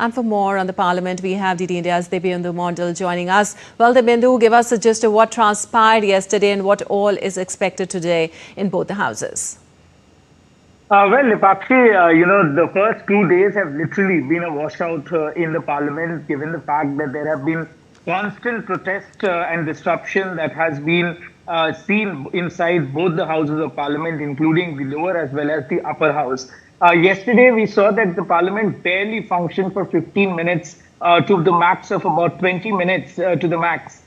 And for more on the Parliament, we have DD India's Debyendu Mondal joining us. Well, Debyendu, give us a gist of what transpired yesterday and what all is expected today in both the houses. Well, Lipakshi, the first 2 days have literally been a washout in the Parliament, given the fact that there have been constant protest and disruption that has been seen inside both the houses of Parliament, including the lower as well as the upper house. Yesterday, we saw that the Parliament barely functioned for 15 minutes to the max of about 20 minutes to the max.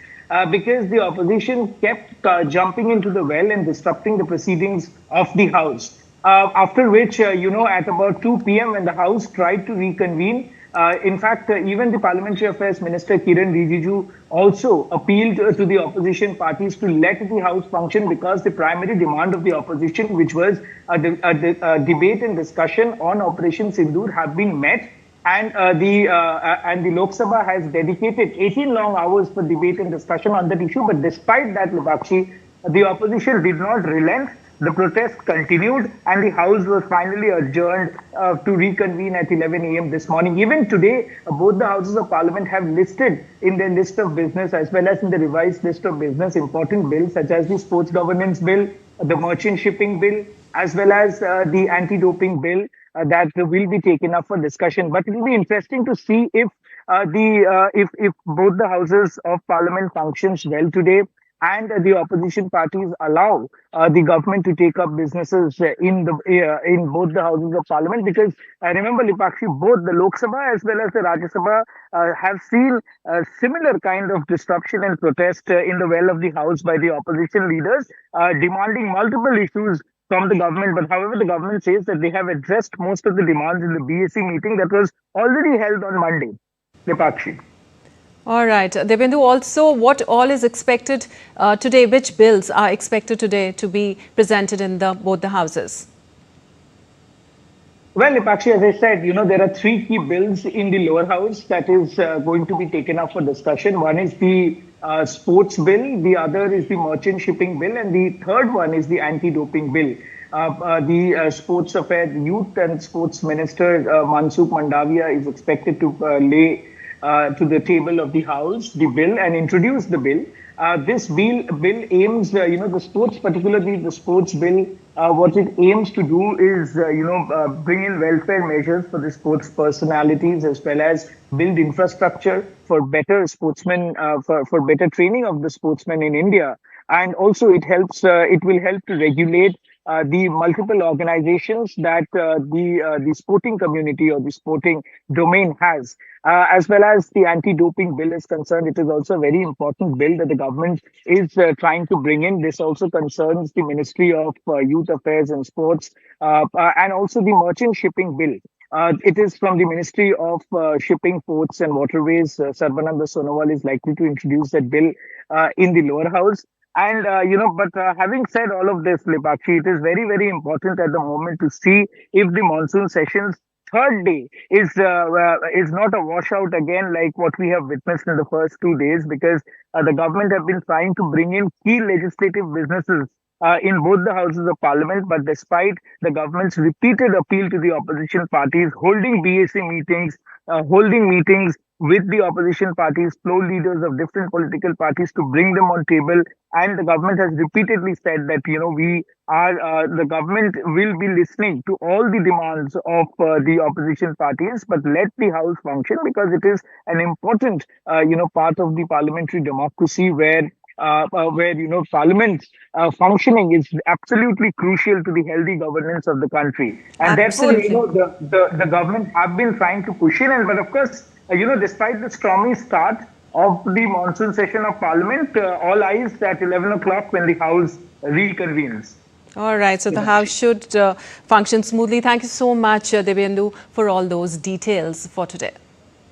Because the opposition kept jumping into the well and disrupting the proceedings of the House. After which, at about 2 p.m. when the House tried to reconvene, in fact, even the Parliamentary Affairs Minister Kiran Rijiju also appealed to the opposition parties to let the House function because the primary demand of the opposition, which was a debate and discussion on Operation Sindoor, have been met. And the Lok Sabha has dedicated 18 long hours for debate and discussion on that issue. But despite that, Lipakshi, the opposition did not relent. The protest continued, and the House was finally adjourned to reconvene at 11 a.m. this morning. Even today, both the Houses of Parliament have listed in their list of business, as well as in the revised list of business, important bills such as the Sports Governance Bill, the Merchant Shipping Bill, as well as the Anti-Doping Bill that will be taken up for discussion. But it will be interesting to see if both the Houses of Parliament functions well today, and the opposition parties allow the government to take up businesses in both the houses of Parliament. Because I remember, Lipakshi, both the Lok Sabha as well as the Rajya Sabha have seen a similar kind of disruption and protest in the well of the House by the opposition leaders, demanding multiple issues from the government. But however, the government says that they have addressed most of the demands in the BSC meeting that was already held on Monday. Lipakshi. All right. Debyendu, also, what all is expected today? Which bills are expected today to be presented in both the houses? Well, Lipakshi, as I said, there are 3 key bills in the lower house that is going to be taken up for discussion. One is the sports bill, the other is the merchant shipping bill, and the third one is the anti-doping bill. The Sports Affairs, Youth and Sports Minister Mansukh Mandavia is expected to lay to the table of the House the bill and introduce the bill. This bill aims, the sports, particularly the sports bill, what it aims to do is, bring in welfare measures for the sports personalities, as well as build infrastructure for better sportsmen, for better training of the sportsmen in India. And also it will help to regulate the multiple organizations that the sporting community or the sporting domain has. As well as the anti-doping bill is concerned, it is also a very important bill that the government is trying to bring in. This also concerns the Ministry of Youth Affairs and Sports, and also the merchant shipping bill. It is from the Ministry of Shipping, Ports and Waterways. Sarbananda Sonowal is likely to introduce that bill in the lower house. And, having said all of this, Lipakshi, it is very, very important at the moment to see if the monsoon session's third day is not a washout again, like what we have witnessed in the first 2 days, because the government have been trying to bring in key legislative businesses in both the houses of Parliament. But despite the government's repeated appeal to the opposition parties, holding BSc meetings, holding meetings with the opposition parties, floor leaders of different political parties to bring them on table. And the government has repeatedly said that, the government will be listening to all the demands of the opposition parties, but let the House function, because it is an important, part of the parliamentary democracy where Parliament functioning is absolutely crucial to the healthy governance of the country. And Absolutely. therefore, the government have been trying to push in. But of course, despite the stormy start of the monsoon session of Parliament, all eyes at 11 o'clock when the House reconvenes. All right. So the House should function smoothly. Thank you so much, Debyendu, for all those details for today.